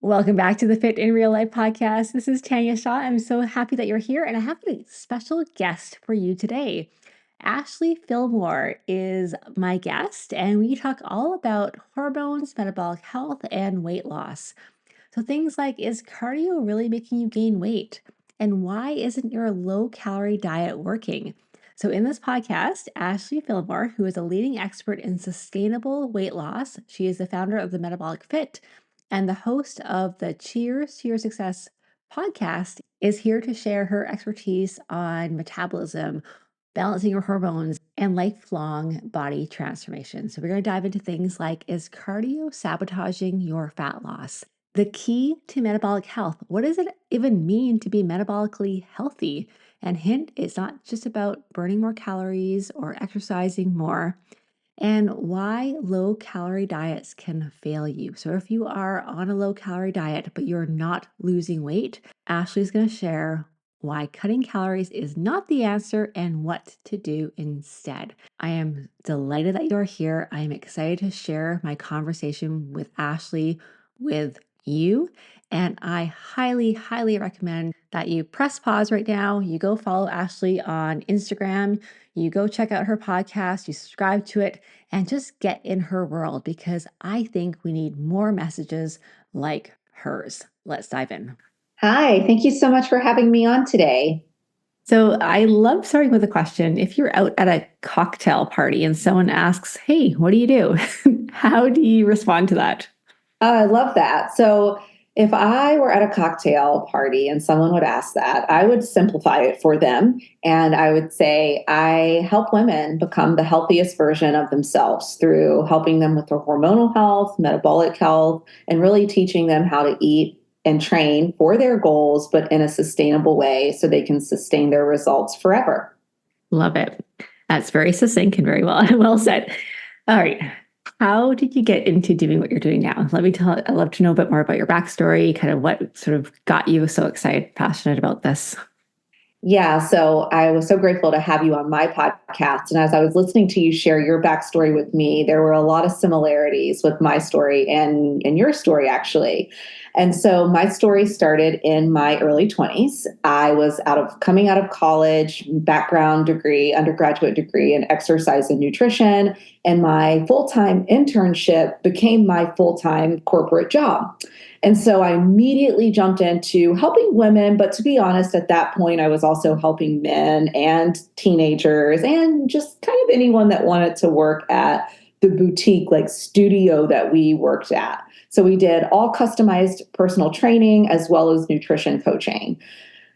Welcome back to the Fit in Real Life podcast. This is Tanya Shaw. I'm so happy that you're here, and I have a special guest for you today. Ashley Fillmore is my guest, and we talk all about hormones, metabolic health, and weight loss. So, things like, is cardio really making you gain weight? And why isn't your low calorie diet working? So, in this podcast, Ashley Fillmore, who is a leading expert in sustainable weight loss, she is the founder of the Metabolic Fit and the host of the Cheers to Your Success podcast, is here to share her expertise on metabolism, balancing your hormones, and lifelong body transformation. So, we're going to dive into things like, is cardio sabotaging your fat loss? The key to metabolic health. What does it even mean to be metabolically healthy? And hint, it's not just about burning more calories or exercising more, and why low calorie diets can fail you. So, if you are on a low calorie diet, but you're not losing weight, Ashley's going to share why cutting calories is not the answer and what to do instead. I am delighted that you're here. I am excited to share my conversation with Ashley with you. And I highly, highly recommend that you press pause right now. You go follow Ashley on Instagram. You go check out her podcast. You subscribe to it and just get in her world, because I think we need more messages like hers. Let's dive in. Hi, thank you so much for having me on today. So I love starting with a question. If you're out at a cocktail party and someone asks, "Hey, what do you do?" How do you respond to that? I love that. So, if I were at a cocktail party and someone would ask that, I would simplify it for them. And I would say, I help women become the healthiest version of themselves through helping them with their hormonal health, metabolic health, and really teaching them how to eat and train for their goals, but in a sustainable way so they can sustain their results forever. Love it. That's very succinct and very well said. All right. How did you get into doing what you're doing now? I'd love to know a bit more about your backstory, kind of what sort of got you so excited, passionate about this. Yeah, so I was so grateful to have you on my podcast. And as I was listening to you share your backstory with me, there were a lot of similarities with my story and your story, actually. And so my story started in my early 20s. I was coming out of college, background degree, undergraduate degree in exercise and nutrition, and my full-time internship became my full-time corporate job. And so I immediately jumped into helping women. But to be honest, at that point, I was also helping men and teenagers and just kind of anyone that wanted to work at the boutique, like studio that we worked at. So we did all customized personal training as well as nutrition coaching.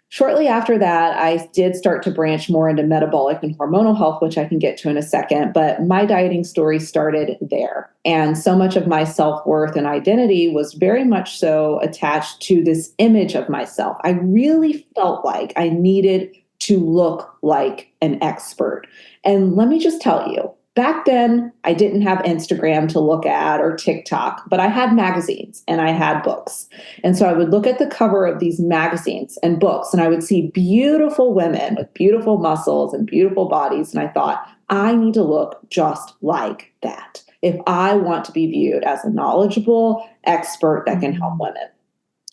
Shortly after that, I did start to branch more into metabolic and hormonal health, which I can get to in a second. But my dieting story started there. And so much of my self-worth and identity was very much so attached to this image of myself. I really felt like I needed to look like an expert. And let me just tell you, back then, I didn't have Instagram to look at or TikTok, but I had magazines and I had books. And so I would look at the cover of these magazines and books, and I would see beautiful women with beautiful muscles and beautiful bodies. And I thought, I need to look just like that if I want to be viewed as a knowledgeable expert that can help women.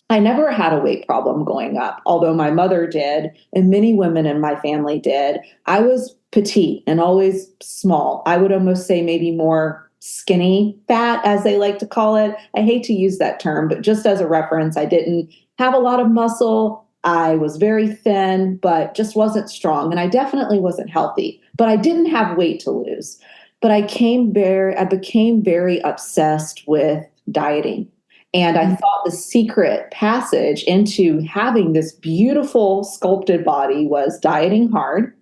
I never had a weight problem going up, although my mother did, and many women in my family did. I was petite and always small. I would almost say maybe more skinny fat, as they like to call it. I hate to use that term, but just as a reference, I didn't have a lot of muscle. I was very thin, but just wasn't strong. And I definitely wasn't healthy, but I didn't have weight to lose. But I became very obsessed with dieting. And I thought the secret passage into having this beautiful sculpted body was dieting hard,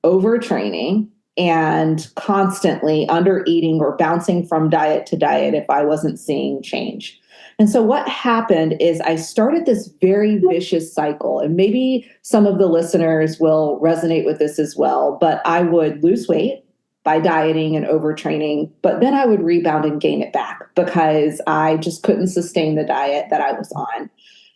overtraining, and constantly under eating or bouncing from diet to diet if I wasn't seeing change. And so what happened is I started this very vicious cycle, and maybe some of the listeners will resonate with this as well, but I would lose weight by dieting and overtraining, but then I would rebound and gain it back because I just couldn't sustain the diet that I was on.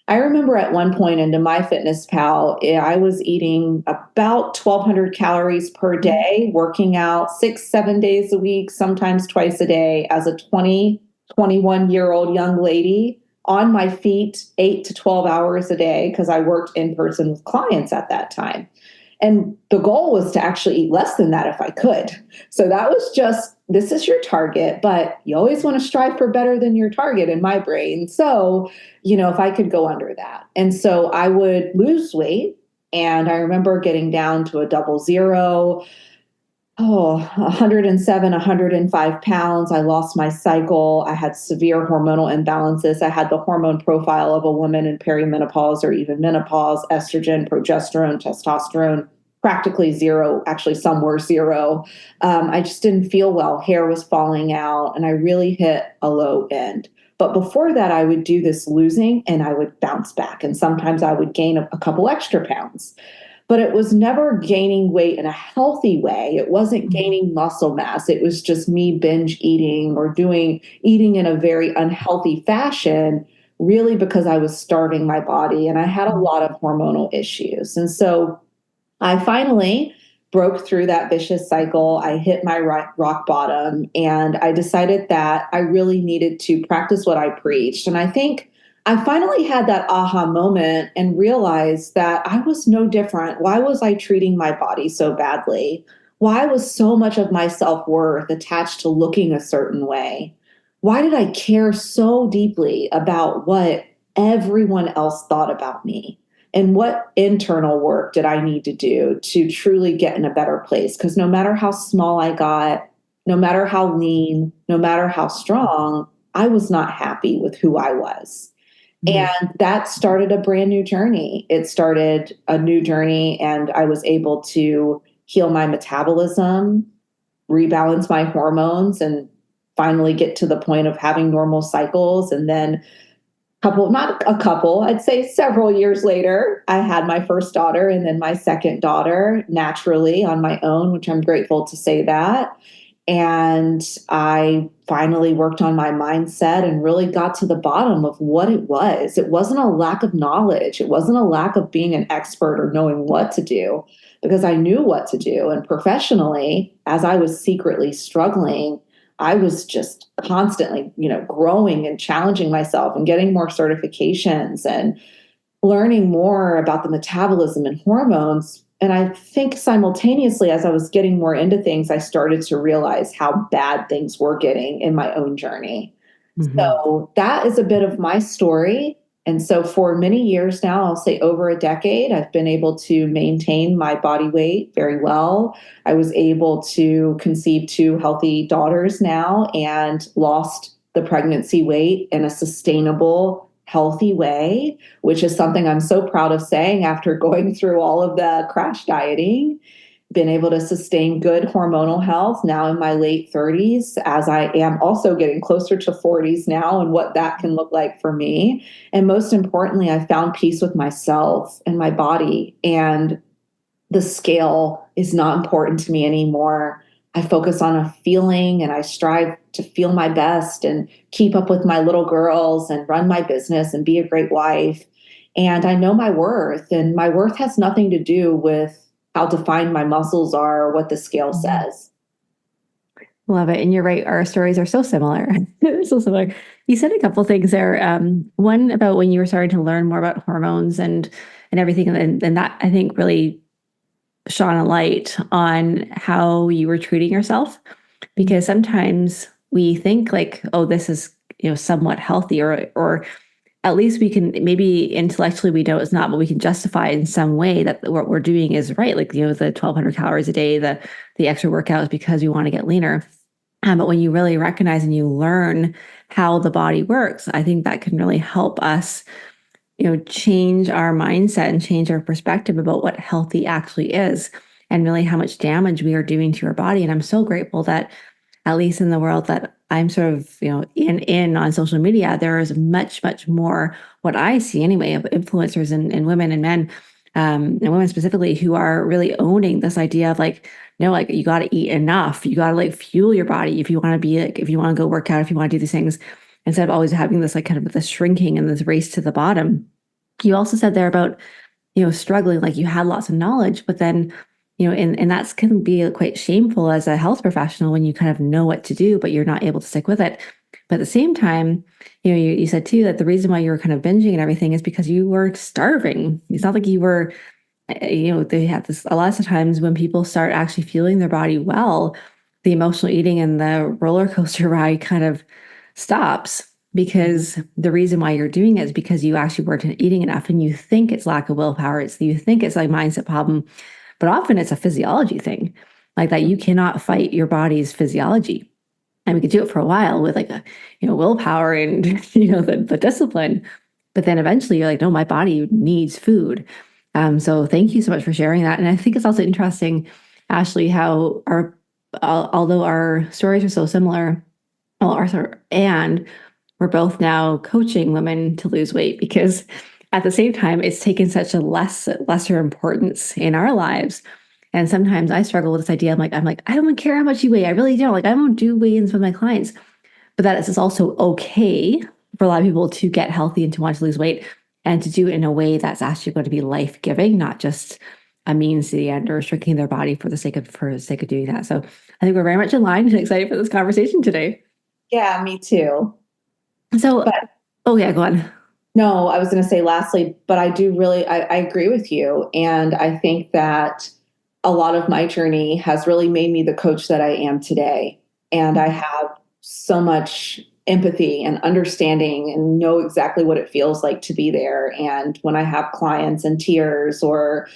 I remember at one point into MyFitnessPal, I was eating about 1,200 calories per day, working out 6, 7 days a week, sometimes twice a day as a 20, 21-year-old young lady, on my feet 8 to 12 hours a day because I worked in person with clients at that time. And the goal was to actually eat less than that if I could. So that was just, this is your target, but you always want to strive for better than your target in my brain. So, if I could go under that. And so I would lose weight. And I remember getting down to a double zero, 107, 105 pounds. I lost my cycle. I had severe hormonal imbalances. I had the hormone profile of a woman in perimenopause or even menopause, estrogen, progesterone, testosterone, practically zero. Actually, some were zero. I just didn't feel well. Hair was falling out, and I really hit a low end. But before that, I would do this losing and I would bounce back. And sometimes I would gain a couple extra pounds, but it was never gaining weight in a healthy way. It wasn't gaining muscle mass. It was just me binge eating or eating in a very unhealthy fashion, really because I was starving my body and I had a lot of hormonal issues. And so I finally broke through that vicious cycle. I hit my rock bottom and I decided that I really needed to practice what I preached. And I think I finally had that aha moment and realized that I was no different. Why was I treating my body so badly? Why was so much of my self-worth attached to looking a certain way? Why did I care so deeply about what everyone else thought about me? And what internal work did I need to do to truly get in a better place? Because no matter how small I got, no matter how lean, no matter how strong, I was not happy with who I was. And that started a brand new journey. It started a new journey, and I was able to heal my metabolism, rebalance my hormones, and finally get to the point of having normal cycles. And then I'd say several years later, I had my first daughter and then my second daughter naturally on my own, which I'm grateful to say that. And I finally worked on my mindset and really got to the bottom of what it was. It wasn't a lack of knowledge. It wasn't a lack of being an expert or knowing what to do, because I knew what to do. And professionally, as I was secretly struggling, I was just constantly, growing and challenging myself and getting more certifications and learning more about the metabolism and hormones. And I think simultaneously, as I was getting more into things, I started to realize how bad things were getting in my own journey. So that is a bit of my story. And so for many years now, I'll say over a decade, I've been able to maintain my body weight very well. I was able to conceive 2 healthy daughters now and lost the pregnancy weight in a sustainable, healthy way, which is something I'm so proud of saying after going through all of the crash dieting. Been able to sustain good hormonal health now in my late 30s, as I am also getting closer to 40s now, and what that can look like for me. And most importantly, I found peace with myself and my body, and the scale is not important to me anymore. I focus on a feeling and I strive to feel my best and keep up with my little girls and run my business and be a great wife. And I know my worth, and my worth has nothing to do with how defined my muscles are or what the scale says. Love it. And you're right. Our stories are so similar. So similar. You said a couple things there. One about when you were starting to learn more about hormones and everything. And that I think really shone a light on how you were treating yourself, because sometimes we think like, oh, this is, somewhat healthy, or at least we can, maybe intellectually we know it's not, but we can justify in some way that what we're doing is right. Like, the 1,200 calories a day, the extra workouts because we want to get leaner. But when you really recognize and you learn how the body works, I think that can really help us, change our mindset and change our perspective about what healthy actually is, and really how much damage we are doing to our body. And I'm so grateful that, at least in the world that I'm sort of, in on social media, there is much, much more, what I see anyway, of influencers and women and men, and women specifically, who are really owning this idea of like, no, like, you got to eat enough. You got to like fuel your body if you want to be like, if you want to go work out, if you want to do these things, instead of always having this like kind of this shrinking and this race to the bottom. You also said there about, struggling, like you had lots of knowledge, but then, and that's can be quite shameful as a health professional when you kind of know what to do, but you're not able to stick with it. But at the same time, you said too that the reason why you were kind of binging and everything is because you were starving. It's not like you were, they have this a lot of times when people start actually feeling their body well, the emotional eating and the roller coaster ride kind of stops, because the reason why you're doing it is because you actually weren't eating enough, and you think it's lack of willpower. You think it's like mindset problem, but often it's a physiology thing, like that you cannot fight your body's physiology. And we could do it for a while with like willpower and the discipline, but then eventually you're like, no, my body needs food. So thank you so much for sharing that. And I think it's also interesting, Ashley, how although our stories are so similar, and we're both now coaching women to lose weight, because at the same time, it's taken such a lesser importance in our lives. And sometimes I struggle with this idea. I'm like, I don't care how much you weigh. I really don't. Like, I don't do weigh-ins with my clients. But that is also okay for a lot of people to get healthy and to want to lose weight, and to do it in a way that's actually going to be life-giving, not just a means to the end or restricting their body for the sake of doing that. So I think we're very much aligned and excited for this conversation today. Yeah, me too. So, But oh yeah, go on. no, I was going to say lastly, but I do really, I agree with you. And I think that a lot of my journey has really made me the coach that I am today. And I have so much empathy and understanding and know exactly what it feels like to be there. And when I have clients in tears or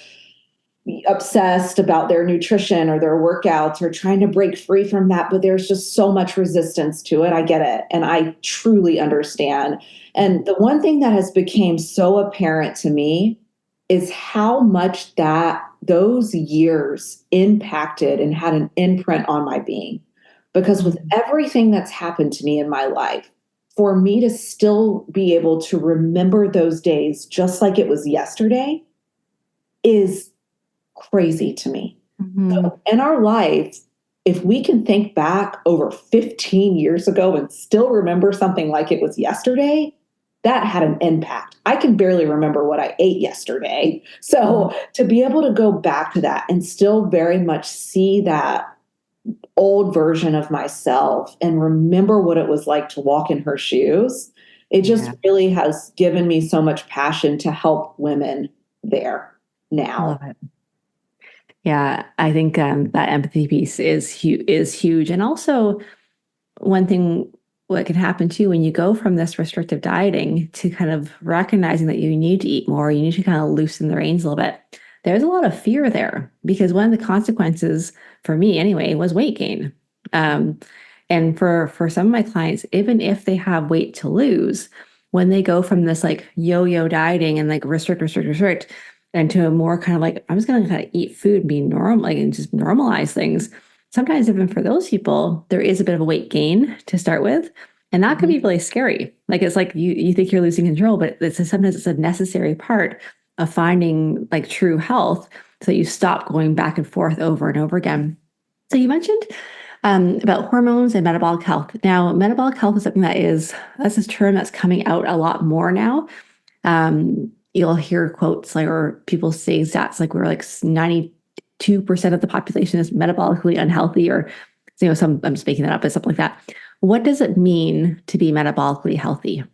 obsessed about their nutrition or their workouts or trying to break free from that, but there's just so much resistance to it. I get it. And I truly understand. And the one thing that has become so apparent to me is how much that those years impacted and had an imprint on my being. Because with everything that's happened to me in my life, for me to still be able to remember those days just like it was yesterday is crazy to me. So in our life, if we can think back over 15 years ago and still remember something like it was yesterday, that had an impact. I can barely remember what I ate yesterday. So to be able to go back to that and still very much see that old version of myself and remember what it was like to walk in her shoes, it just really has given me so much passion to help women there now. Love it. Yeah, I think that empathy piece is huge. And also, one thing what can happen too when you go from this restrictive dieting to kind of recognizing that you need to eat more, you need to kind of loosen the reins a little bit. There's a lot of fear there, because one of the consequences for me anyway was weight gain. And for some of my clients, even if they have weight to lose, when they go from this like yo-yo dieting and like restrict, and to a more kind of like, I'm just going to kind of eat food and be normal, like, and just normalize things. Sometimes even for those people, there is a bit of a weight gain to start with. And that can be really scary. Like, it's like you think you're losing control, but sometimes it's a necessary part of finding like true health, so that you stop going back and forth over and over again. So you mentioned about hormones and metabolic health. Now, metabolic health is something that's this term that's coming out a lot more now. You'll hear quotes like, or people say stats like we're like 92% of the population is metabolically unhealthy, or I'm just making that up, but something like that. What does it mean to be metabolically healthy?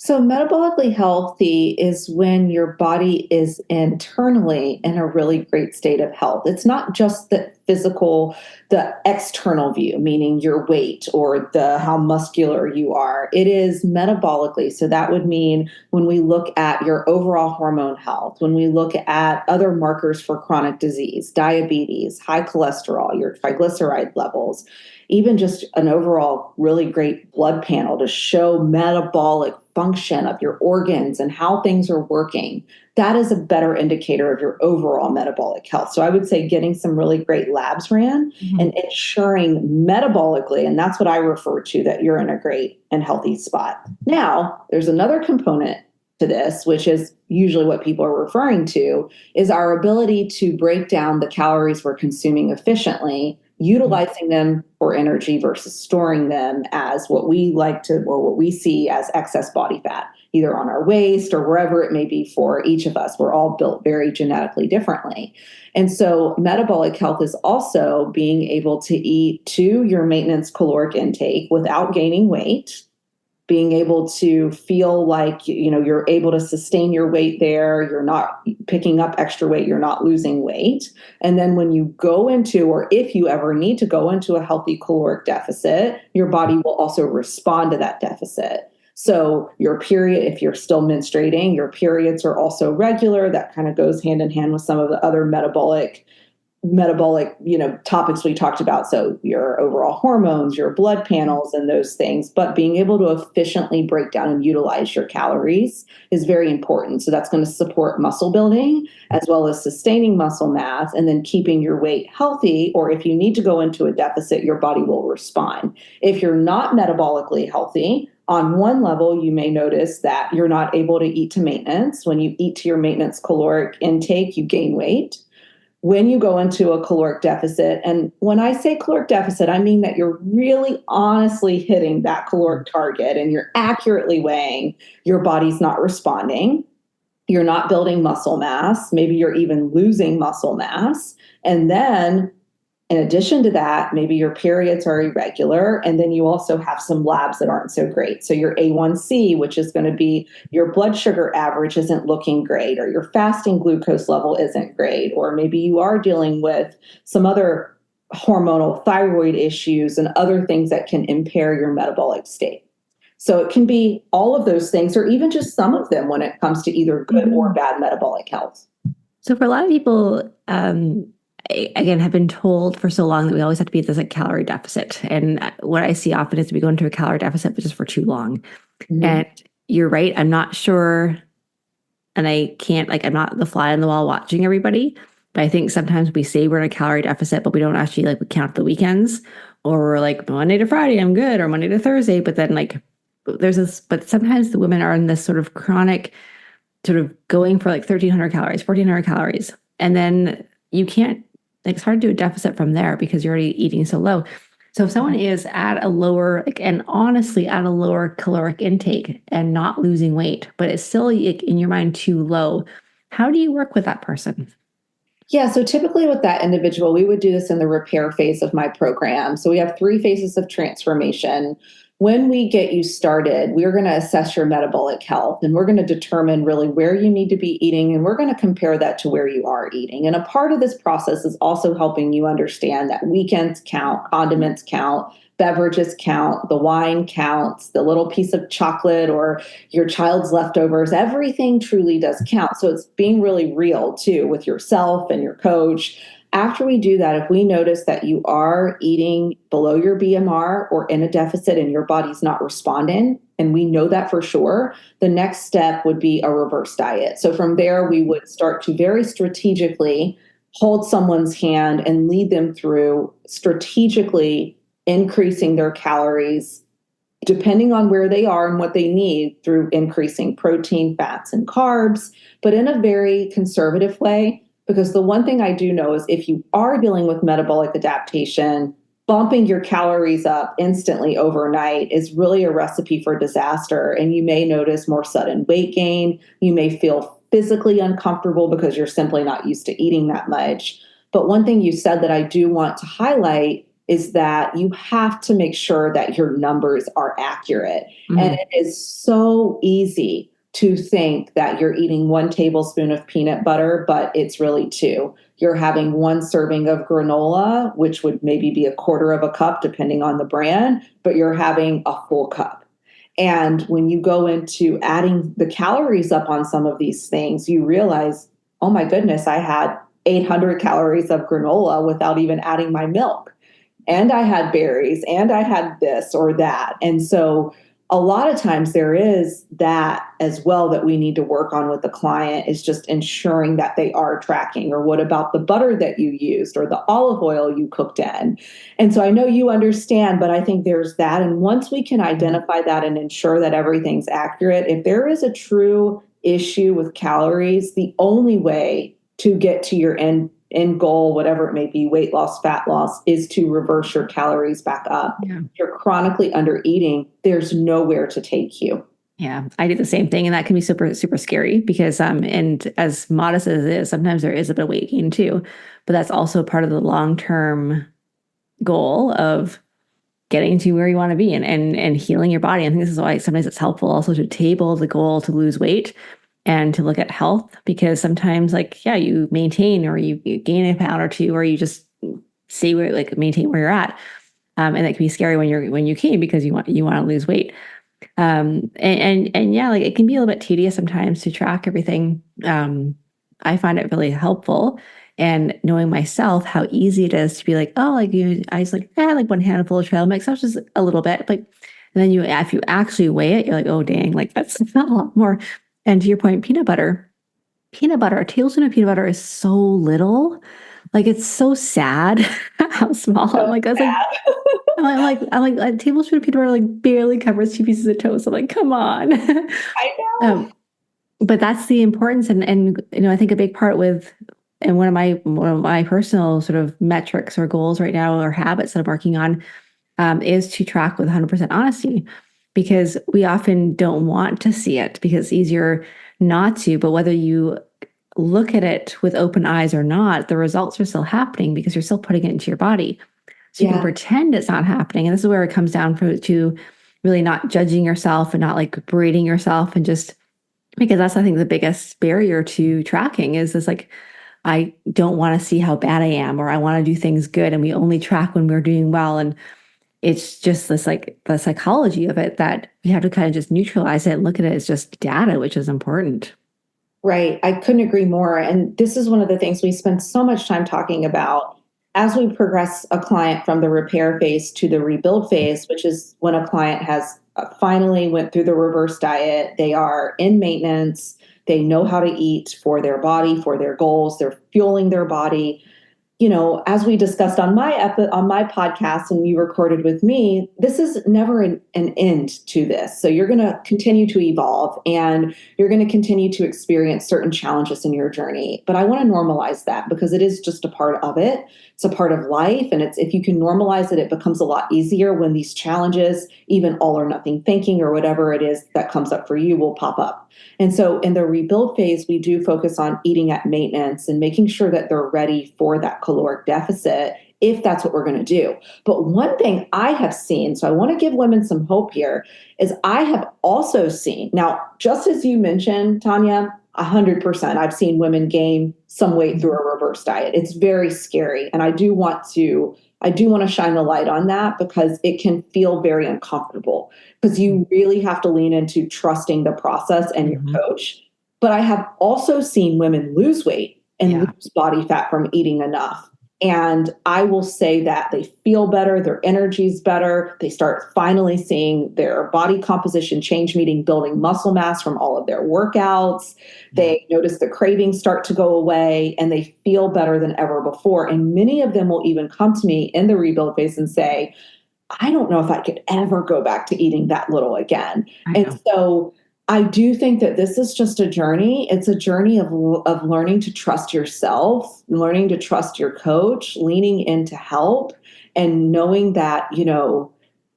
So, metabolically healthy is when your body is internally in a really great state of health. It's not just the physical, the external view, meaning your weight or the how muscular you are. It is metabolically. So that would mean when we look at your overall hormone health, when we look at other markers for chronic disease, diabetes, high cholesterol, your triglyceride levels, even just an overall really great blood panel to show metabolic function of your organs and how things are working, that is a better indicator of your overall metabolic health. So I would say getting some really great labs ran and ensuring metabolically, and that's what I refer to, that you're in a great and healthy spot. Now, there's another component to this, which is usually what people are referring to, is our ability to break down the calories we're consuming efficiently, utilizing them for energy versus storing them as what we like to, or what we see as excess body fat. either on our waist or wherever it may be for each of us. We're all built very genetically differently. And so metabolic health is also being able to eat to your maintenance caloric intake without gaining weight, being able to feel like, you're able to sustain your weight there. You're not picking up extra weight. You're not losing weight. And then when you go into, or if you ever need to go into a healthy caloric deficit, your body will also respond to that deficit. So your period, if you're still menstruating, your periods are also regular. That kind of goes hand in hand with some of the other metabolic topics we talked about. So your overall hormones, your blood panels, and those things, but being able to efficiently break down and utilize your calories is very important. So that's going to support muscle building as well as sustaining muscle mass, and then keeping your weight healthy. Or if you need to go into a deficit, your body will respond. If you're not metabolically healthy, on one level, you may notice that you're not able to eat to maintenance. When you eat to your maintenance caloric intake, you gain weight. When you go into a caloric deficit, and when I say caloric deficit, I mean that you're really honestly hitting that caloric target and you're accurately weighing, your body's not responding. You're not building muscle mass. Maybe you're even losing muscle mass. And then in addition to that, maybe your periods are irregular, and then you also have some labs that aren't so great. So your A1C, which is going to be your blood sugar average, isn't looking great, or your fasting glucose level isn't great, or maybe you are dealing with some other hormonal thyroid issues and other things that can impair your metabolic state. So it can be all of those things, or even just some of them when it comes to either good or bad metabolic health. So for a lot of people, again, have been told for so long that we always have to be at this calorie deficit. And what I see often is we go into a calorie deficit, but just for too long. Mm-hmm. And you're right. I'm not sure. And I can't, I'm not the fly on the wall watching everybody. But I think sometimes we say we're in a calorie deficit, but we don't actually we count the weekends, or we're like Monday to Friday, I'm good, or Monday to Thursday. But then but sometimes the women are in this sort of chronic sort of going for 1,300 calories, 1,400 calories. And then you can't, it's hard to do a deficit from there because you're already eating so low. So if someone is at a lower, and honestly at a lower caloric intake and not losing weight, but it's still in your mind too low, how do you work with that person? Yeah, so typically with that individual, we would do this in the repair phase of my program. So we have 3 phases of transformation. When we get you started, we're going to assess your metabolic health, and we're going to determine really where you need to be eating, and we're going to compare that to where you are eating. And a part of this process is also helping you understand that weekends count, condiments count, beverages count, the wine counts, the little piece of chocolate or your child's leftovers, everything truly does count. So it's being really real too with yourself and your coach. After we do that, if we notice that you are eating below your BMR or in a deficit and your body's not responding, and we know that for sure, the next step would be a reverse diet. So from there, we would start to very strategically hold someone's hand and lead them through strategically increasing their calories, depending on where they are and what they need, through increasing protein, fats, and carbs, but in a very conservative way. Because the one thing I do know is if you are dealing with metabolic adaptation, bumping your calories up instantly overnight is really a recipe for disaster. And you may notice more sudden weight gain. You may feel physically uncomfortable because you're simply not used to eating that much. But one thing you said that I do want to highlight is that you have to make sure that your numbers are accurate. Mm-hmm. And it is so easy to think that you're eating 1 tablespoon of peanut butter, but it's really 2. You're having 1 serving of granola, which would maybe be 1/4 of a cup, depending on the brand, but you're having a full cup. And when you go into adding the calories up on some of these things, you realize, oh my goodness, I had 800 calories of granola without even adding my milk. And I had berries, and I had this or that. And so a lot of times there is that as well that we need to work on with the client, is just ensuring that they are tracking. Or what about the butter that you used or the olive oil you cooked in? And so I know you understand, but I think there's that. And once we can identify that and ensure that everything's accurate, if there is a true issue with calories, the only way to get to your end goal, whatever it may be, weight loss, fat loss, is to reverse your calories back up. Yeah. If you're chronically under eating, there's nowhere to take you. Yeah, I do the same thing. And that can be super, super scary because, and as modest as it is, sometimes there is a bit of weight gain too. But that's also part of the long-term goal of getting to where you want to be and healing your body. I think this is why sometimes it's helpful also to table the goal to lose weight and to look at health, because sometimes you maintain or you gain a pound or two, or you just stay where, maintain where you're at. And that can be scary when you came because you want to lose weight. And yeah, it can be a little bit tedious sometimes to track everything. I find it really helpful, and knowing myself how easy it is to be like, oh, I just one handful of trail mix, that's just a little bit, but and then if you actually weigh it, you're like, oh dang, that's not a lot more. And to your point, peanut butter, a tablespoon of peanut butter is so little. It's so sad how small. So sad. A tablespoon of peanut butter barely covers 2 pieces of toast. I'm like, come on. I know. But that's the importance, and I think a big part with, and one of my personal sort of metrics or goals right now, or habits that I'm working on, is to track with 100% honesty, because we often don't want to see it because it's easier not to. But whether you look at it with open eyes or not, the results are still happening because you're still putting it into your body. So you can pretend it's not happening. And this is where it comes down to really not judging yourself and not berating yourself, and just because that's, I think, the biggest barrier to tracking is this, I don't want to see how bad I am, or I want to do things good. And we only track when we're doing well. And it's just this, the psychology of it, that we have to kind of just neutralize it and look at it as just data, which is important. Right. I couldn't agree more. And this is one of the things we spend so much time talking about as we progress a client from the repair phase to the rebuild phase, which is when a client has finally went through the reverse diet. They are in maintenance. They know how to eat for their body, for their goals. They're fueling their body. As we discussed on my podcast and you recorded with me, this is never an end to this. So you're going to continue to evolve, and you're going to continue to experience certain challenges in your journey. But I want to normalize that, because it is just a part of it. It's a part of life. And if you can normalize it, it becomes a lot easier when these challenges, even all or nothing thinking or whatever it is that comes up for you, will pop up. And so in the rebuild phase, we do focus on eating at maintenance and making sure that they're ready for that caloric deficit, if that's what we're going to do. But one thing I have seen, so I want to give women some hope here, is I have also seen, now, just as you mentioned, Tanya, 100%, I've seen women gain some weight through a reverse diet. It's very scary. And I do want to shine the light on that, because it can feel very uncomfortable, because you really have to lean into trusting the process and your coach. But I have also seen women lose weight and lose body fat from eating enough. And I will say that they feel better, their energy's better. They start finally seeing their body composition change, meaning building muscle mass from all of their workouts. They notice the cravings start to go away, and they feel better than ever before. And many of them will even come to me in the rebuild phase and say, I don't know if I could ever go back to eating that little again. And so I do think that this is just a journey. It's a journey of learning to trust yourself, learning to trust your coach, leaning into help, and knowing that,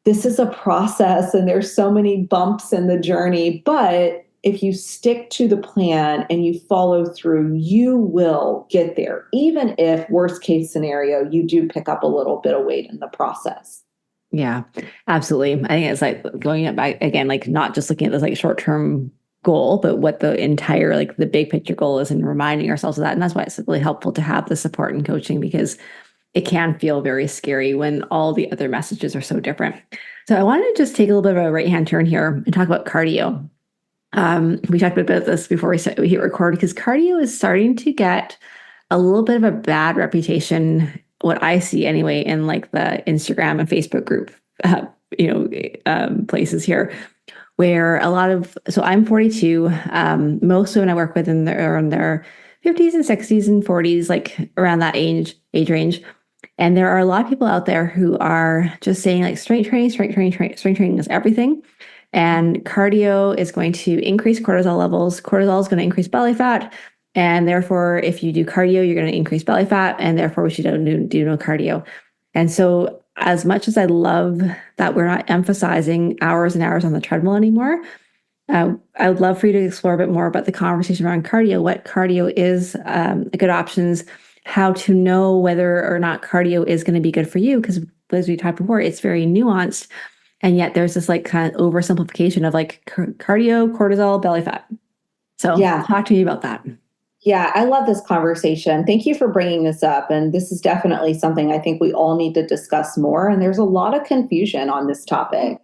this is a process and there's so many bumps in the journey. But if you stick to the plan and you follow through, you will get there. Even if, worst case scenario, you do pick up a little bit of weight in the process. Yeah, absolutely. I think it's going up again, not just looking at this short-term goal, but what the entire, the big picture goal is, and reminding ourselves of that. And that's why it's really helpful to have the support and coaching, because it can feel very scary when all the other messages are so different. So I wanted to just take a little bit of a right-hand turn here and talk about cardio. We talked about this before we hit record, because cardio is starting to get a little bit of a bad reputation, what I see anyway, in the Instagram and Facebook group, places here, where so I'm 42. Most women I work with are in their 50s and 60s and 40s, around that age range. And there are a lot of people out there who are just saying strength training is everything. And cardio is going to increase cortisol levels. Cortisol is going to increase belly fat. And therefore, if you do cardio, you're going to increase belly fat. And therefore, we should do no cardio. And so as much as I love that we're not emphasizing hours and hours on the treadmill anymore, I would love for you to explore a bit more about the conversation around cardio, what cardio is, good options, how to know whether or not cardio is going to be good for you. Because as we talked before, it's very nuanced. And yet there's this like kind of oversimplification of like cardio, cortisol, belly fat. So Yeah. talk to me about that. Yeah, I love this conversation. Thank you for bringing this up. And this is definitely something I think we all need to discuss more. And there's a lot of confusion on this topic.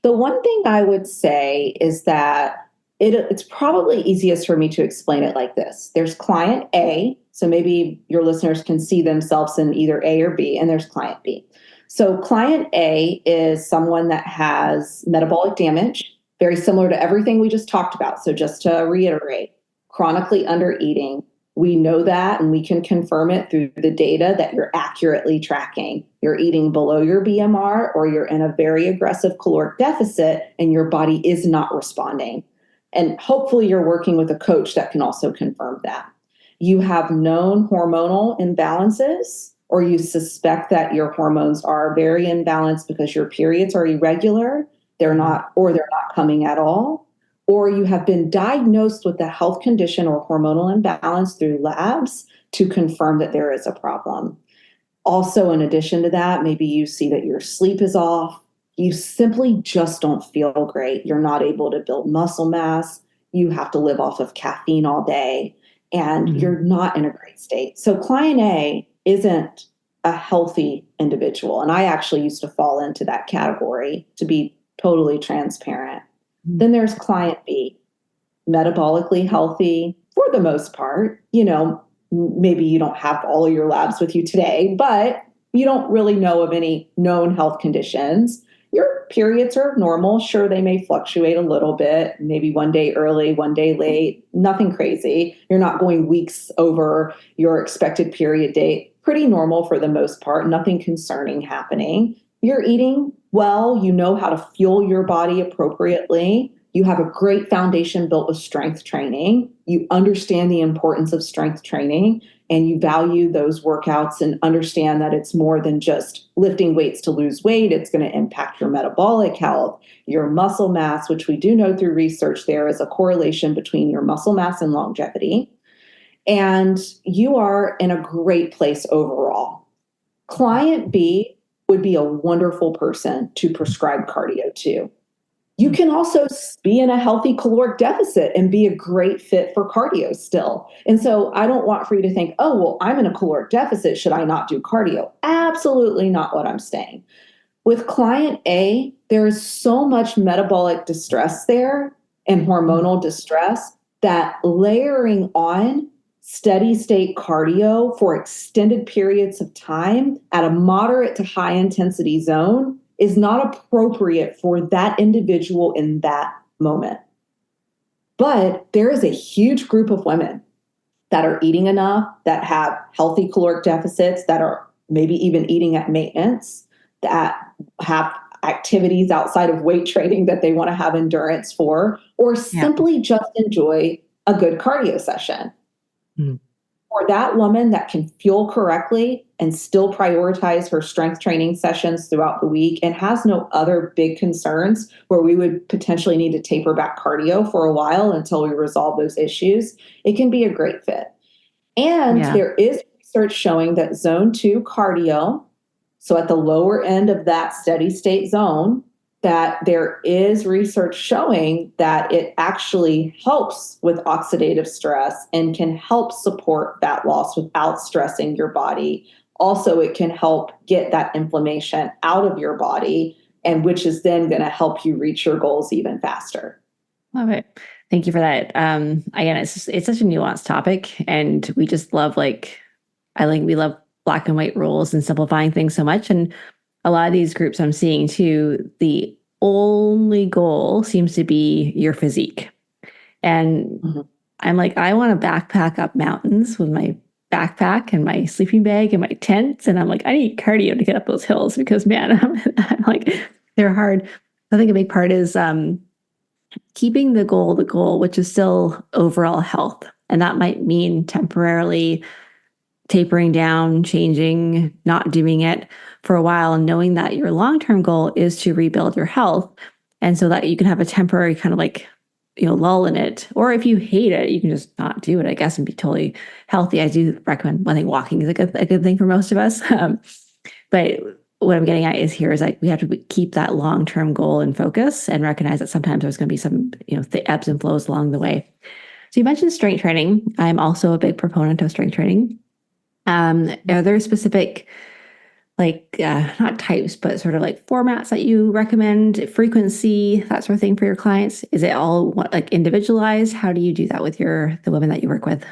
The one thing I would say is that it's probably easiest for me to explain it like this. There's client A, so maybe your listeners can see themselves in either A or B, and there's client B. So client A is someone that has metabolic damage, very similar to everything we just talked about. So just to reiterate, chronically undereating. We know that and we can confirm it through the data that you're accurately tracking. You're eating below your BMR or you're in a very aggressive caloric deficit and your body is not responding. And hopefully you're working with a coach that can also confirm that. You have known hormonal imbalances or you suspect that your hormones are very imbalanced because your periods are irregular, they're not coming at all, or you have been diagnosed with a health condition or hormonal imbalance through labs to confirm that there is a problem. Also, in addition to that, maybe you see that your sleep is off. You simply just don't feel great. You're not able to build muscle mass. You have to live off of caffeine all day, and you're not in a great state. So client A isn't a healthy individual. And I actually used to fall into that category, to be totally transparent. Then there's client B, metabolically healthy for the most part. Maybe you don't have all of your labs with you today, but you don't really know of any known health conditions. Your periods are normal. Sure, they may fluctuate a little bit, maybe one day early, one day late, nothing crazy. You're not going weeks over your expected period date. Pretty normal for the most part, nothing concerning happening. You're eating well, you know how to fuel your body appropriately. You have a great foundation built with strength training. You understand the importance of strength training and you value those workouts and understand that it's more than just lifting weights to lose weight. It's going to impact your metabolic health, your muscle mass, which we do know through research there is a correlation between your muscle mass and longevity. And you are in a great place overall. Client B would be a wonderful person to prescribe cardio to. You can also be in a healthy caloric deficit and be a great fit for cardio still. And so I don't want for you to think, oh, well, I'm in a caloric deficit. Should I not do cardio? Absolutely not what I'm saying. With client A, there is so much metabolic distress there and hormonal distress that layering on steady state cardio for extended periods of time at a moderate to high intensity zone is not appropriate for that individual in that moment. But there is a huge group of women that are eating enough, that have healthy caloric deficits, that are maybe even eating at maintenance, that have activities outside of weight training that they want to have endurance for, or simply just enjoy a good cardio session. For that woman that can fuel correctly and still prioritize her strength training sessions throughout the week and has no other big concerns where we would potentially need to taper back cardio for a while until we resolve those issues, it can be a great fit. And there is research showing that zone 2 cardio, so at the lower end of that steady state zone, that there is research showing that it actually helps with oxidative stress and can help support fat loss without stressing your body. Also, it can help get that inflammation out of your body, and which is then going to help you reach your goals even faster. Love it. Thank you for that. Again, it's such a nuanced topic, and we just love we love black and white rules and simplifying things so much. And a lot of these groups I'm seeing too, the only goal seems to be your physique. And I'm like, I want to backpack up mountains with my backpack and my sleeping bag and my tent. And I'm like, I need cardio to get up those hills because, man, I'm like, they're hard. I think a big part is keeping the goal, which is still overall health. And that might mean temporarily tapering down, changing, not doing it for a while, and knowing that your long-term goal is to rebuild your health. And so that you can have a temporary kind of like lull in it. Or if you hate it, you can just not do it, I guess, and be totally healthy. I do recommend, I think walking is a good thing for most of us. But what I'm getting at is like we have to keep that long-term goal in focus and recognize that sometimes there's going to be some, the ebbs and flows along the way. So you mentioned strength training. I'm also a big proponent of strength training. Are there specific, not types, but sort of like formats that you recommend, frequency, that sort of thing for your clients? Is it all individualized? How do you do that with the women that you work with?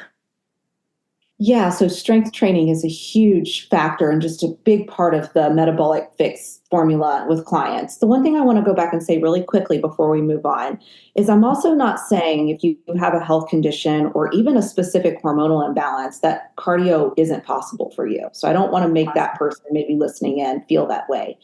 Yeah, so strength training is a huge factor and just a big part of the metabolic fix formula with clients. The one thing I want to go back and say really quickly before we move on is I'm also not saying if you have a health condition or even a specific hormonal imbalance that cardio isn't possible for you. So I don't want to make that person maybe listening in feel that way.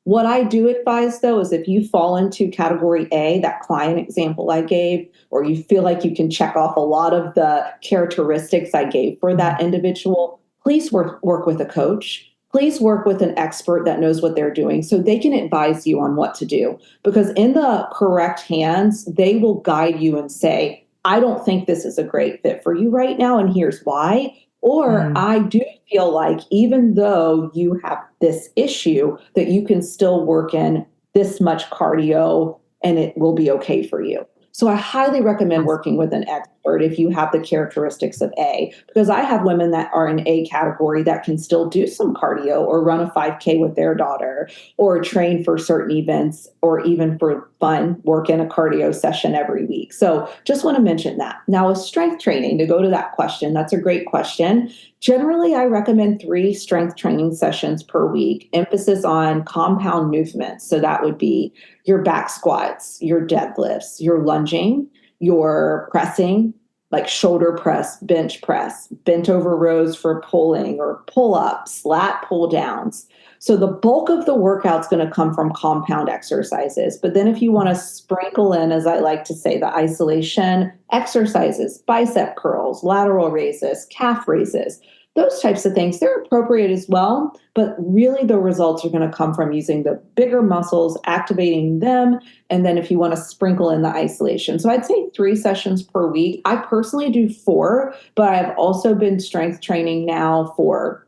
What I do advise though is if you fall into category A, that client example I gave, or you feel like you can check off a lot of the characteristics I gave for that individual, please work with a coach. Please work with an expert that knows what they're doing so they can advise you on what to do. Because in the correct hands, they will guide you and say, I don't think this is a great fit for you right now, and here's why. Or I do feel like even though you have this issue, that you can still work in this much cardio and it will be okay for you. So I highly recommend working with an expert if you have the characteristics of A, because I have women that are in A category that can still do some cardio or run a 5K with their daughter or train for certain events or even for fun, work in a cardio session every week. So just want to mention that. Now with strength training, to go to that question, that's a great question. Generally, I recommend 3 strength training sessions per week, emphasis on compound movements. So that would be your back squats, your deadlifts, your lunging, your pressing, like shoulder press, bench press, bent over rows for pulling or pull-ups, lat pull downs. So the bulk of the workout's going to come from compound exercises. But then if you want to sprinkle in, as I like to say, the isolation exercises, bicep curls, lateral raises, calf raises, those types of things, they're appropriate as well. But really the results are going to come from using the bigger muscles, activating them. And then if you want to sprinkle in the isolation. So I'd say 3 sessions per week. I personally do 4, but I've also been strength training now for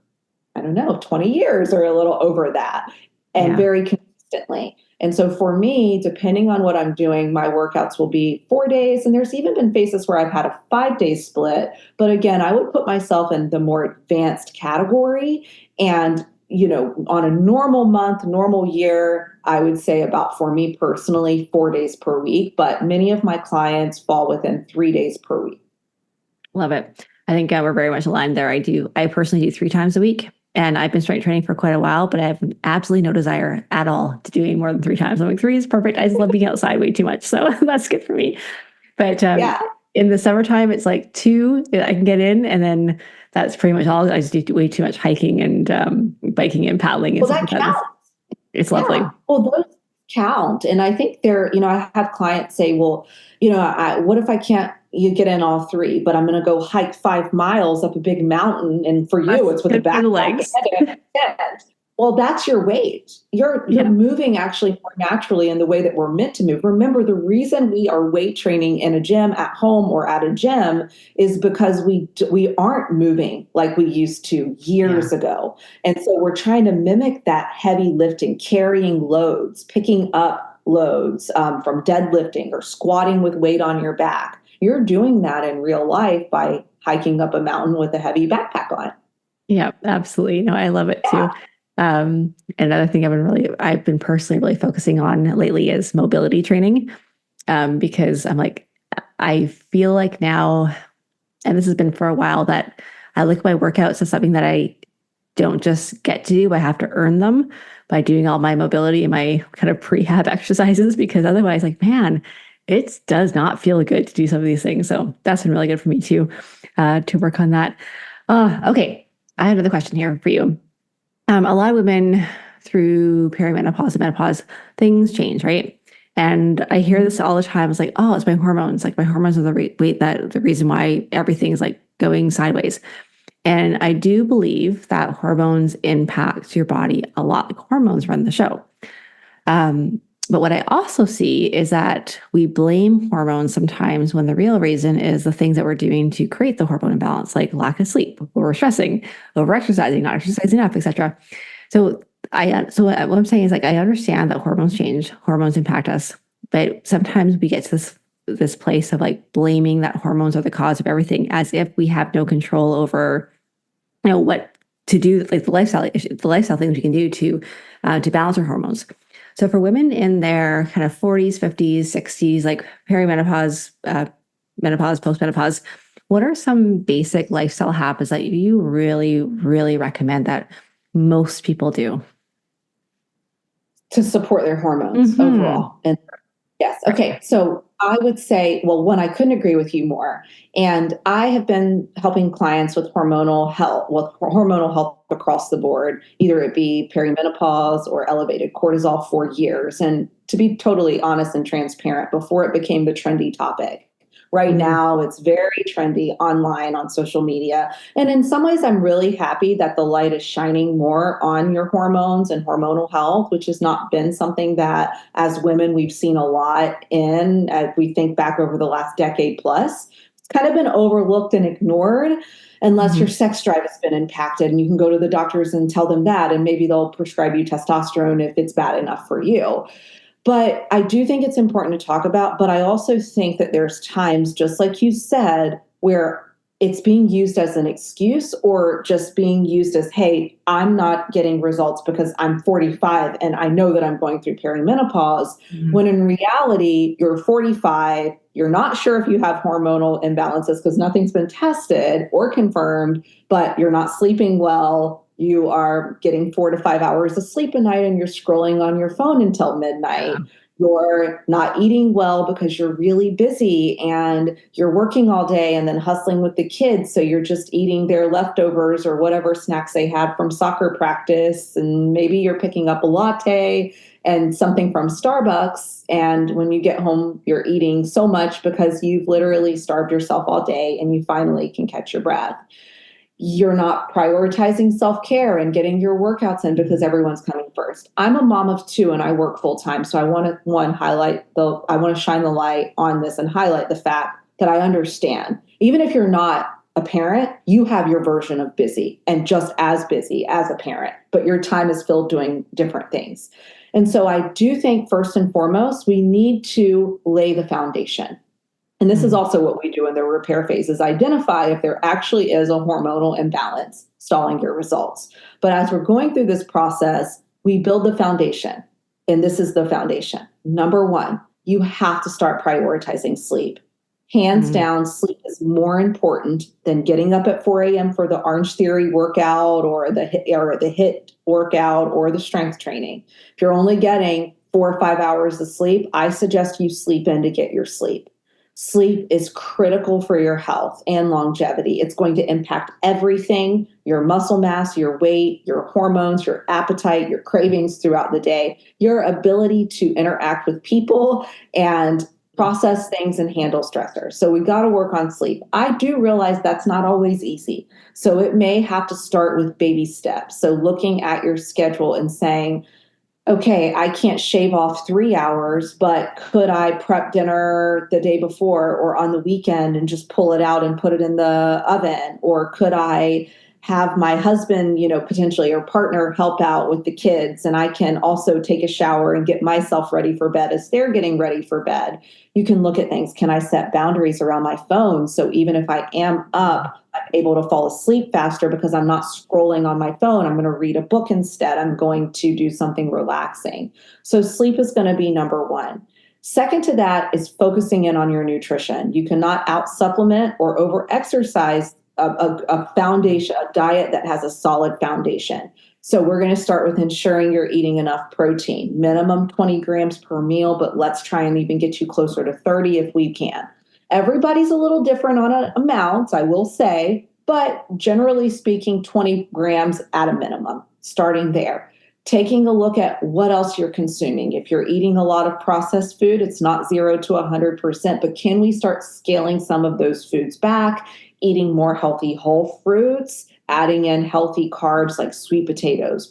20 years or a little over that, and very consistently. And so for me, depending on what I'm doing, my workouts will be 4 days. And there's even been phases where I've had a 5-day split. But again, I would put myself in the more advanced category. And, on a normal month, normal year, I would say about, for me personally, 4 days per week. But many of my clients fall within 3 days per week. Love it. I think we're very much aligned there. I personally do 3 times a week. And I've been strength training for quite a while, but I have absolutely no desire at all to doing more than 3 times. I'm like, 3 is perfect. I just love being outside way too much. So that's good for me. But in the summertime, it's like 2 I can get in. And then that's pretty much all. I just do way too much hiking and biking and paddling. And well, that counts. It's lovely. Well, those count. And I think I have clients say, well, what if I can't get in all 3, but I'm going to go hike 5 miles up a big mountain. And for you, it's with a backpack. Legs. Well, that's your weight. You're moving actually more naturally in the way that we're meant to move. Remember, the reason we are weight training in a gym at home or at a gym is because we aren't moving like we used to years ago. And so we're trying to mimic that heavy lifting, carrying loads, picking up loads from deadlifting or squatting with weight on your back. You're doing that in real life by hiking up a mountain with a heavy backpack on. Yeah, absolutely. No, I love it too. Another thing I've been personally really focusing on lately is mobility training, because I feel like now, and this has been for a while, that I look at my workouts as something that I don't just get to do, I have to earn them by doing all my mobility and my kind of prehab exercises, because otherwise, man, it does not feel good to do some of these things. So that's been really good for me too, to work on that. Okay, I have another question here for you. A lot of women through perimenopause and menopause, things change, right? And I hear this all the time. It's like, oh, it's my hormones. Like my hormones are the reason why everything's going sideways. And I do believe that hormones impact your body a lot. Like hormones run the show. But what I also see is that we blame hormones sometimes when the real reason is the things that we're doing to create the hormone imbalance, like lack of sleep, overstressing, overexercising, not exercising enough, etc. So what I'm saying is, like, I understand that hormones change, hormones impact us, but sometimes we get to this place of like blaming that hormones are the cause of everything, as if we have no control over, what to do, like the lifestyle things we can do to balance our hormones. So for women in their kind of 40s, 50s, 60s, like perimenopause, menopause, postmenopause, what are some basic lifestyle habits that you really, really recommend that most people do to support their hormones overall? And yes. Okay. So I would say, well, one, I couldn't agree with you more. And I have been helping clients with hormonal health across the board, either it be perimenopause or elevated cortisol, for years. And to be totally honest and transparent, before it became the trendy topic. Right now, it's very trendy online on social media. And in some ways, I'm really happy that the light is shining more on your hormones and hormonal health, which has not been something that as women we've seen a lot in, as we think back over the last decade plus. It's kind of been overlooked and ignored unless your sex drive has been impacted. And you can go to the doctors and tell them that, and maybe they'll prescribe you testosterone if it's bad enough for you. But I do think it's important to talk about. But I also think that there's times, just like you said, where it's being used as an excuse, or just being used as, hey, I'm not getting results because I'm 45 and I know that I'm going through perimenopause. When in reality, you're 45, you're not sure if you have hormonal imbalances because nothing's been tested or confirmed, but you're not sleeping well. You are getting 4 to 5 hours of sleep a night and you're scrolling on your phone until midnight. You're not eating well because you're really busy and you're working all day and then hustling with the kids. So you're just eating their leftovers or whatever snacks they had from soccer practice. And maybe you're picking up a latte and something from Starbucks. And when you get home, you're eating so much because you've literally starved yourself all day and you finally can catch your breath. You're not prioritizing self-care and getting your workouts in because everyone's coming first. I'm a mom of 2 and I work full time. So I want to shine the light on this and highlight the fact that I understand. Even if you're not a parent, you have your version of busy and just as busy as a parent, but your time is filled doing different things. And so I do think first and foremost, we need to lay the foundation. And this is also what we do in the repair phase, is identify if there actually is a hormonal imbalance stalling your results. But as we're going through this process, we build the foundation. And this is the foundation. Number 1, you have to start prioritizing sleep. Hands down, sleep is more important than getting up at 4 a.m. for the Orange Theory workout or the HIIT workout or the strength training. If you're only getting 4 or 5 hours of sleep, I suggest you sleep in to get your sleep. Sleep is critical for your health and longevity. It's going to impact everything: your muscle mass, your weight, your hormones, your appetite, your cravings throughout the day, your ability to interact with people and process things and handle stressors. So we got to work on sleep. I do realize that's not always easy. So it may have to start with baby steps. So looking at your schedule and saying, okay, I can't shave off 3 hours, but could I prep dinner the day before or on the weekend and just pull it out and put it in the oven? Or could I have my husband, potentially, or partner help out with the kids, and I can also take a shower and get myself ready for bed as they're getting ready for bed? You can look at things. Can I set boundaries around my phone? So even if I am up, I'm able to fall asleep faster because I'm not scrolling on my phone. I'm going to read a book instead. I'm going to do something relaxing. So sleep is going to be number 1. Second to that is focusing in on your nutrition. You cannot out supplement or over exercise a foundation, a diet that has a solid foundation. So we're going to start with ensuring you're eating enough protein, minimum 20 grams per meal, but let's try and even get you closer to 30 if we can. Everybody's a little different on amounts, I will say, but generally speaking, 20 grams at a minimum, starting there. Taking a look at what else you're consuming. If you're eating a lot of processed food, it's not 0 to 100%, but can we start scaling some of those foods back, eating more healthy whole fruits, adding in healthy carbs like sweet potatoes,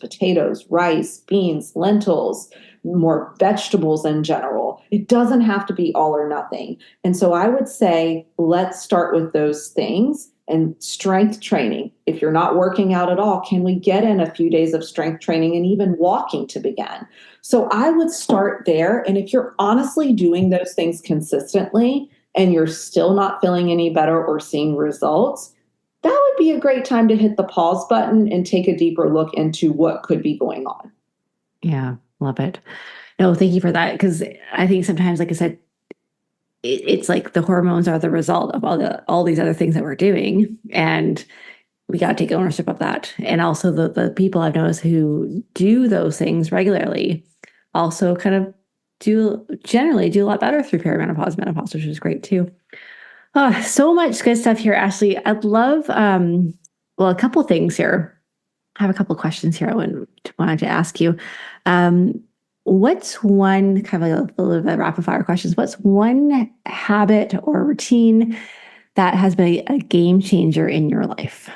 rice, beans, lentils, more vegetables in general. It doesn't have to be all or nothing. And so I would say, let's start with those things. And strength training. If you're not working out at all, can we get in a few days of strength training and even walking to begin? So I would start there. And if you're honestly doing those things consistently and you're still not feeling any better or seeing results, that would be a great time to hit the pause button and take a deeper look into what could be going on. Yeah, love it. No, thank you for that. Because I think sometimes, like I said, it's like the hormones are the result of all these other things that we're doing, and we got to take ownership of that. And also the people I've noticed who do those things regularly also kind of generally do a lot better through perimenopause, menopause, which is great too. Oh, so much good stuff here, Ashley. I'd love, a couple things here. I have a couple questions here I wanted to ask you. What's one kind of like a little bit of rapid fire questions? What's one habit or routine that has been a game changer in your life?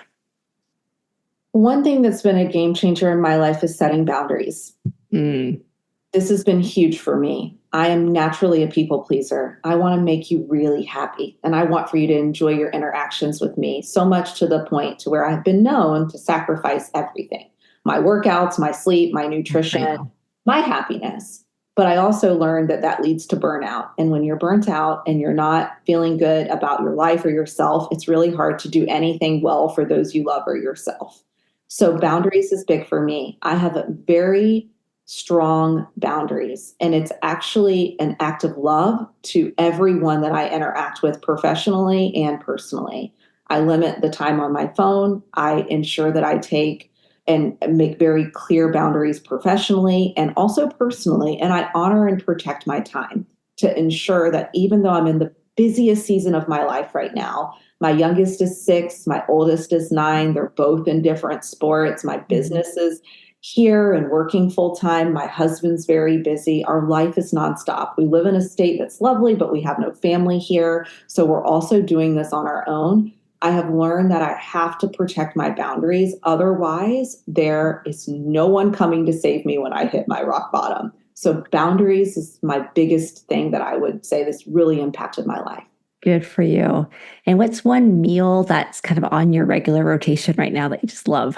One thing that's been a game changer in my life is setting boundaries. This has been huge for me. I am naturally a people pleaser. I want to make you really happy, and I want for you to enjoy your interactions with me, so much to the point to where I've been known to sacrifice everything: my workouts, my sleep, my nutrition, my happiness. But I also learned that that leads to burnout. And when you're burnt out and you're not feeling good about your life or yourself, it's really hard to do anything well for those you love or yourself. So boundaries is big for me. I have a very strong boundaries, and it's actually an act of love to everyone that I interact with professionally and personally. I limit the time on my phone. I ensure that I take and make very clear boundaries professionally and also personally. And I honor and protect my time to ensure that even though I'm in the busiest season of my life right now, my youngest is 6, my oldest is 9. They're both in different sports. My business is here and working full time. My husband's very busy. Our life is nonstop. We live in a state that's lovely, but we have no family here. So we're also doing this on our own. I have learned that I have to protect my boundaries. Otherwise, there is no one coming to save me when I hit my rock bottom. So boundaries is my biggest thing that I would say that's really impacted my life. Good for you. And what's one meal that's kind of on your regular rotation right now that you just love?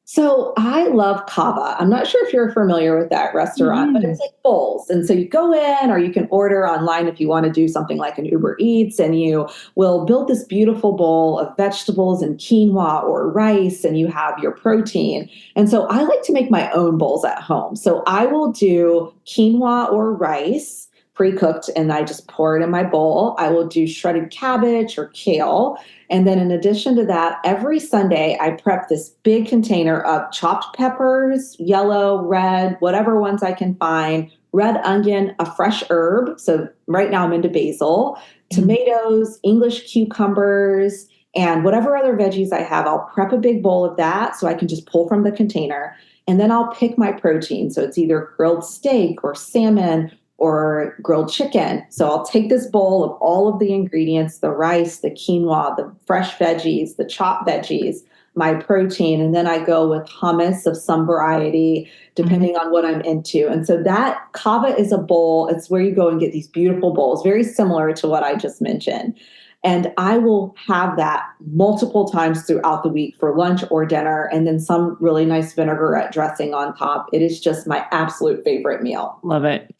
So I love kava. I'm not sure if you're familiar with that restaurant, but it's like bowls. And so you go in, or you can order online if you want to do something like an Uber Eats, and you will build this beautiful bowl of vegetables and quinoa or rice, and you have your protein. And so I like to make my own bowls at home. So I will do quinoa or rice pre-cooked, and I just pour it in my bowl. I will do shredded cabbage or kale. And then in addition to that, every Sunday, I prep this big container of chopped peppers, yellow, red, whatever ones I can find, red onion, a fresh herb. So right now I'm into basil, tomatoes, English cucumbers, and whatever other veggies I have. I'll prep a big bowl of that so I can just pull from the container. And then I'll pick my protein. So it's either grilled steak or salmon or grilled chicken. So I'll take this bowl of all of the ingredients, the rice, the quinoa, the fresh veggies, the chopped veggies, my protein, and then I go with hummus of some variety, depending on what I'm into. And so that kava is a bowl. It's where you go and get these beautiful bowls, very similar to what I just mentioned. And I will have that multiple times throughout the week for lunch or dinner, and then some really nice vinaigrette dressing on top. It is just my absolute favorite meal. Love it.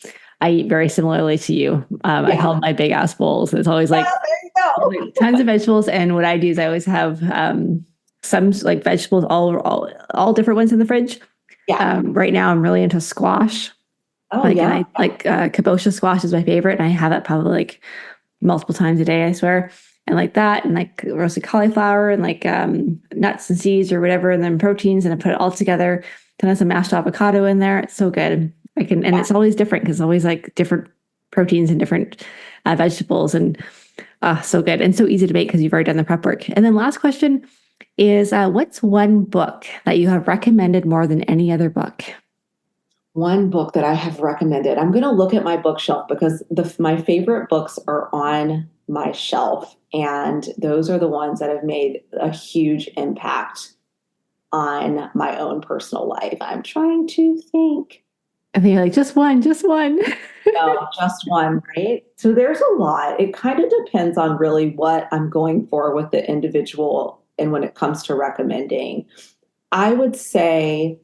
I eat very similarly to you. I call them my big ass bowls. It's always like tons of vegetables. And what I do is I always have some like vegetables, all different ones in the fridge. Right now I'm really into squash. And I like kabocha squash is my favorite. And I have it probably like multiple times a day, I swear. And like that, and like roasted cauliflower, and like nuts and seeds or whatever, and then proteins, and I put it all together. Then have some mashed avocado in there. It's so good. And it's always different because it's always like different proteins and different vegetables, and so good and so easy to make because you've already done the prep work. And then last question is, what's one book that you have recommended more than any other book? One book that I have recommended. I'm going to look at my bookshelf because my favorite books are on my shelf, and those are the ones that have made a huge impact on my own personal life. I'm trying to think. And then you're like, just one, just one. No, just one, right? So there's a lot. It kind of depends on really what I'm going for with the individual and when it comes to recommending. I would say,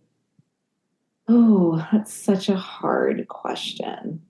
oh, that's such a hard question.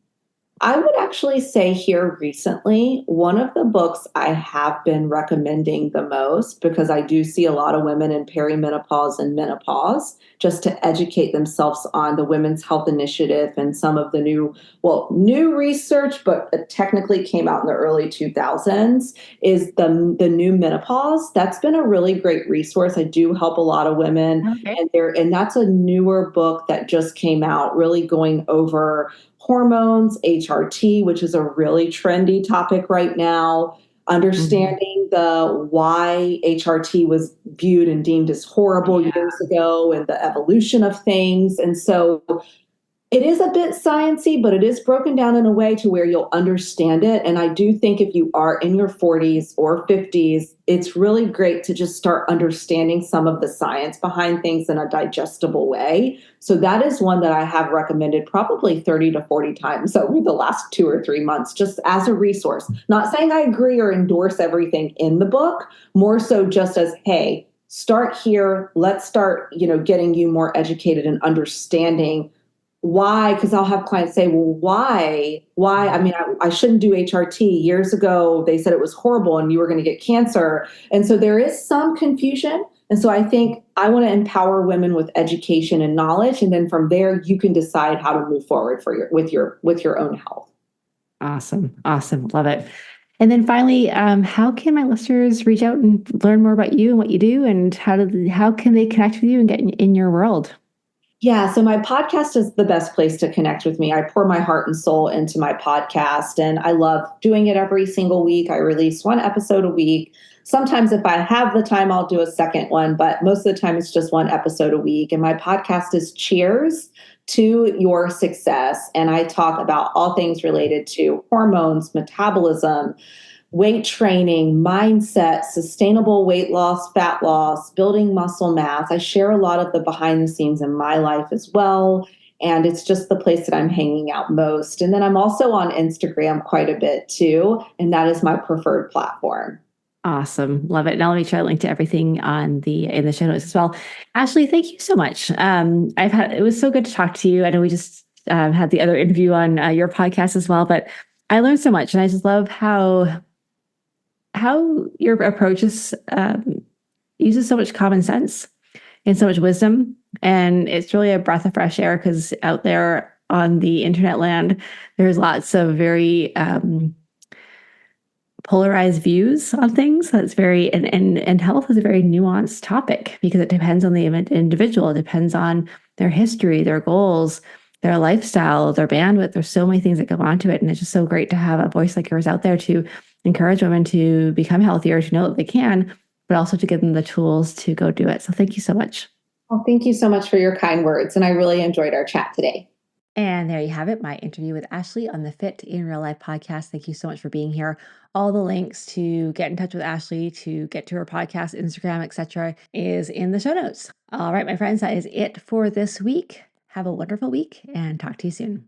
I would actually say here recently, one of the books I have been recommending the most because I do see a lot of women in perimenopause and menopause just to educate themselves on the Women's Health Initiative and some of the new research, but it technically came out in the early 2000s, is the new menopause. That's been a really great resource. I do help a lot of women, Okay. and that's a newer book that just came out, really going over hormones, HRT, which is a really trendy topic right now, Mhm. understanding the why HRT was viewed and deemed as horrible Yeah. years ago and the evolution of things. And so it is a bit sciencey, but it is broken down in a way to where you'll understand it. And I do think if you are in your 40s or 50s, it's really great to just start understanding some of the science behind things in a digestible way. So that is one that I have recommended probably 30 to 40 times over the last 2 or 3 months, just as a resource. Not saying I agree or endorse everything in the book, more so just as, hey, start here. Let's start, getting you more educated and understanding why. Because I'll have clients say, well, why I mean, I shouldn't do HRT. Years ago they said it was horrible and you were going to get cancer, and so there is some confusion. And so I think I want to empower women with education and knowledge, and then from there you can decide how to move forward for your own health. Awesome. Awesome. Love it. And then finally, how can my listeners reach out and learn more about you and what you do, and how can they connect with you and get in your world? Yeah, so my podcast is the best place to connect with me. I pour my heart and soul into my podcast, and I love doing it every single week. I release one episode a week. Sometimes, if I have the time, I'll do a second one, but most of the time, it's just one episode a week. And my podcast is Cheers to Your Success. And I talk about all things related to hormones, metabolism, weight training, mindset, sustainable weight loss, fat loss, building muscle mass. I share a lot of the behind the scenes in my life as well. And it's just the place that I'm hanging out most. And then I'm also on Instagram quite a bit too. And that is my preferred platform. Awesome. Love it. Now let me try to link to everything in the show notes as well. Ashley, thank you so much. It was so good to talk to you. I know we just had the other interview on your podcast as well, but I learned so much, and I just love how your approach uses so much common sense and so much wisdom. And it's really a breath of fresh air, because out there on the internet land, there's lots of very polarized views on things. That's very, and health is a very nuanced topic, because it depends on the individual. It depends on their history, their goals, their lifestyle, their bandwidth. There's so many things that go onto it. And it's just so great to have a voice like yours out there to encourage women to become healthier, to know that they can, but also to give them the tools to go do it. So thank you so much. Well, thank you so much for your kind words. And I really enjoyed our chat today. And there you have it, my interview with Ashley on the Fit in Real Life podcast. Thank you so much for being here. All the links to get in touch with Ashley, to get to her podcast, Instagram, etc., is in the show notes. All right, my friends, that is it for this week. Have a wonderful week, and talk to you soon.